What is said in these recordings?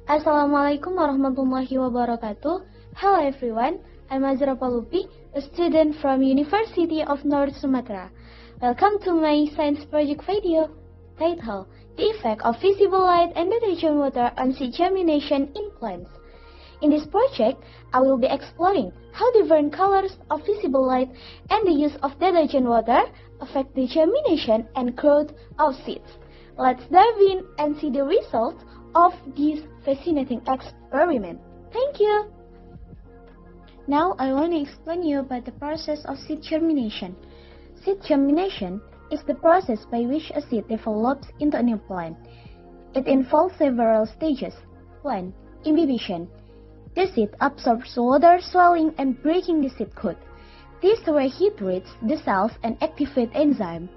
Assalamualaikum warahmatullahi wabarakatuh. Hello everyone, I'm Azra Palupi, a student from University of North Sumatra. Welcome to my science project video titled The Effect of Visible Light and Detergent Water on Seed Germination in Plants. In this project, I will be exploring how different colors of visible light and the use of detergent water affect the germination and growth of seeds. Let's dive in and see the results of this fascinating experiment. Thank you! Now I want to explain you about the process of seed germination. Seed germination is the process by which a seed develops into a new plant. It involves several stages. 1. Imbibition. The seed absorbs water, swelling and breaking the seed coat. This rehydrates the cells and activates enzymes.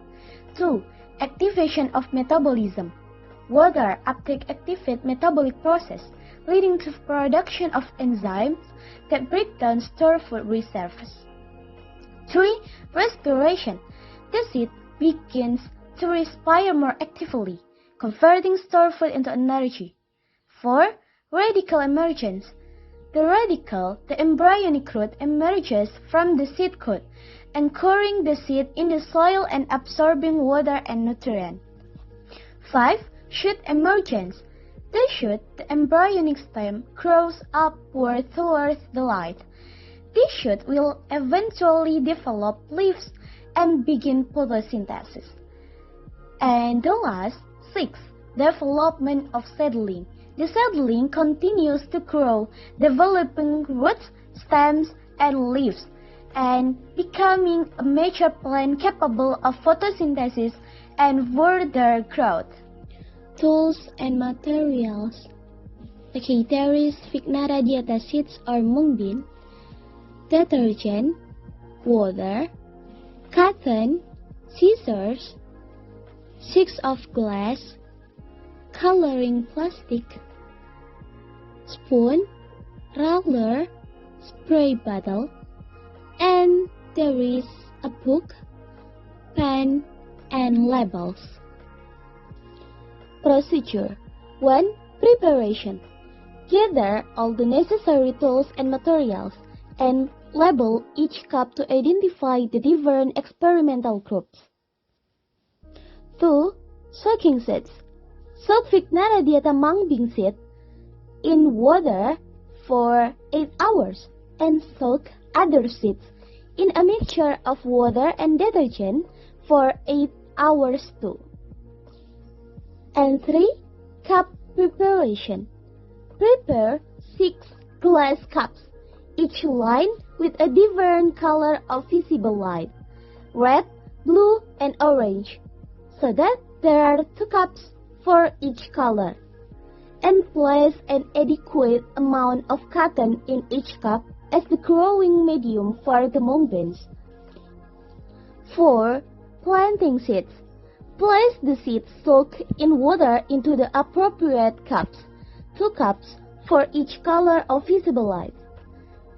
2. Activation of metabolism. Water uptake activates metabolic process, leading to production of enzymes that break down stored food reserves. 3. Respiration. The seed begins to respire more actively, converting stored food into energy. 4. Radical emergence. The radical, the embryonic root, emerges from the seed coat, anchoring the seed in the soil and absorbing water and nutrients. 5. Shoot emergence. The shoot, the embryonic stem, grows upward towards the light. This shoot will eventually develop leaves and begin photosynthesis. And the last, 6. Development of seedling. The seedling continues to grow, developing roots, stems, and leaves, and becoming a mature plant capable of photosynthesis and further growth. Tools and materials. Okay, there is Vigna radiata seeds or mung bean, detergent, water, cotton, scissors, sheets of glass, coloring plastic, spoon, roller, spray bottle, and there is a book, pen, and labels. Procedure 1. Preparation. Gather all the necessary tools and materials and label each cup to identify the different experimental groups. 2. Soaking seeds. Soak Vigna radiata mung bean seed in water for 8 hours and soak other seeds in a mixture of water and detergent for 8 hours too. And 3. Cup preparation. Prepare 6 glass cups, each lined with a different color of visible light, red, blue, and orange, so that there are 2 cups for each color, and place an adequate amount of cotton in each cup as the growing medium for the mung beans. 4. Planting seeds. Place the seeds soaked in water into the appropriate cups, 2 cups for each color of visible light,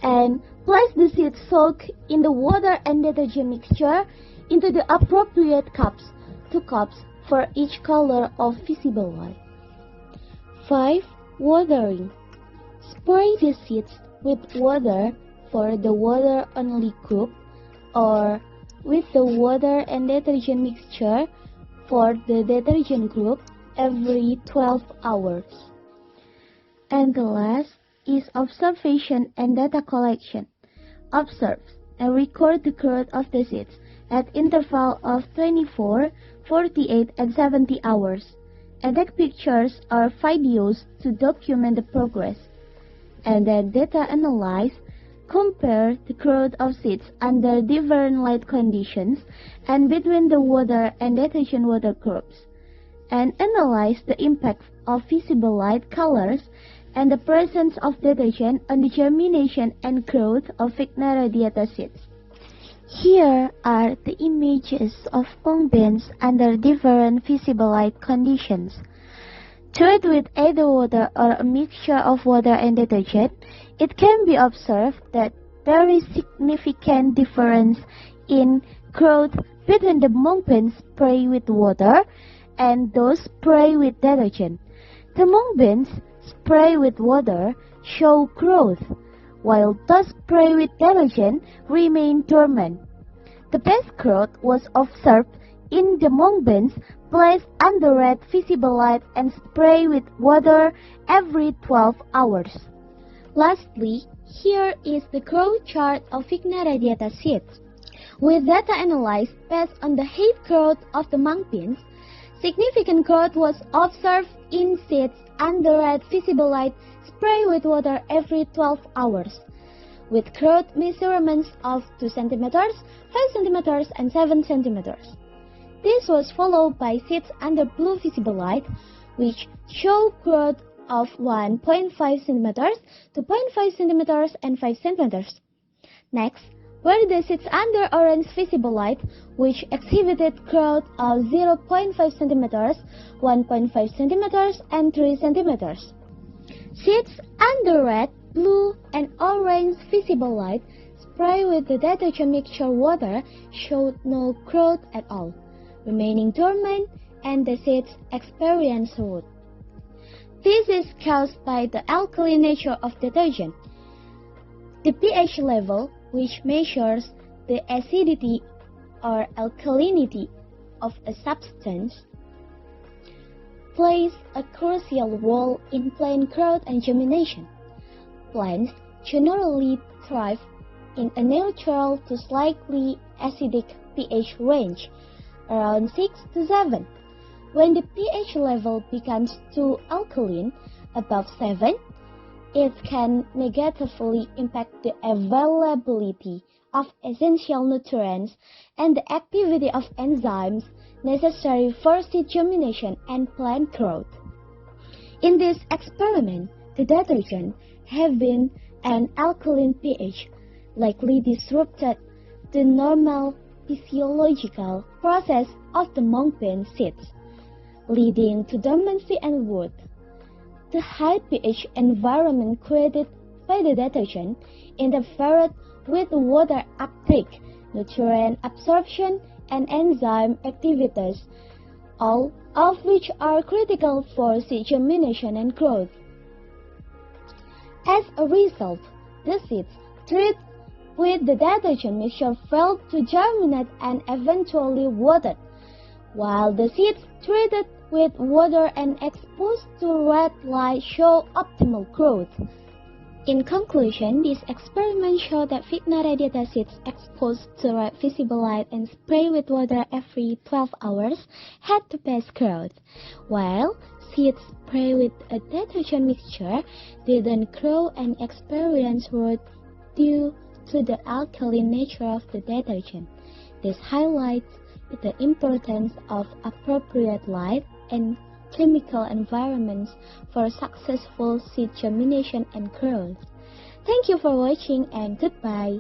and place the seeds soaked in the water and detergent mixture into the appropriate cups, 2 cups for each color of visible light. 5. Watering. Spray the seeds with water for the water-only group or with the water and detergent mixture for the detergent group every 12 hours. And the last is observation and data collection. Observe and record the growth of the seeds at interval of 24, 48, and 70 hours, and take pictures or videos to document the progress. And then data analyze, compare the growth of seeds under different light conditions and between the water and detergent water groups, and analyze the impact of visible light, colors, and the presence of detergent on the germination and growth of Vigna radiata seeds. Here are the images of mung beans under different visible light conditions. Treated with either water or a mixture of water and detergent, it can be observed that there is significant difference in growth between the mung beans sprayed with water and those sprayed with detergent. The mung beans sprayed with water show growth, while those sprayed with detergent remain dormant. The best growth was observed in the mung beans placed under red visible light and sprayed with water every 12 hours. Lastly, here is the growth chart of Vigna radiata seeds. With data analyzed based on the height growth of the mung beans, significant growth was observed in seeds under red visible light sprayed with water every 12 hours, with growth measurements of 2 cm, 5 cm, and 7 cm. This was followed by seeds under blue visible light, which show growth of 1.5 cm, 2.5 cm, and 5 cm. Next were the seeds under orange visible light, which exhibited growth of 0.5 cm, 1.5 cm, and 3 cm. Seeds under red, blue, and orange visible light sprayed with the detergent mixture water showed no growth at all, remaining dormant, and the seeds experienced rot. This is caused by the alkaline nature of detergent. The pH level, which measures the acidity or alkalinity of a substance, plays a crucial role in plant growth and germination. Plants generally thrive in a neutral to slightly acidic pH range, around 6 to 7. When the pH level becomes too alkaline, above 7, it can negatively impact the availability of essential nutrients and the activity of enzymes necessary for seed germination and plant growth. In this experiment, the detergent, having an alkaline pH, likely disrupted the normal physiological process of the mung bean seeds, leading to dormancy and rot. The high pH environment created by the detergent interfered with water uptake, nutrient absorption, and enzyme activities, all of which are critical for seed germination and growth. As a result, the seeds treated with the detergent mixture failed to germinate and eventually rotted, while the seeds treated with water and exposed to red light show optimal growth. In conclusion, this experiment showed that Vigna radiata seeds exposed to red visible light and sprayed with water every 12 hours had the best growth, while seeds sprayed with a detergent mixture didn't grow and experienced rot due to the alkaline nature of the detergent. This highlights the importance of appropriate light and chemical environments for successful seed germination and growth. Thank you for watching and goodbye.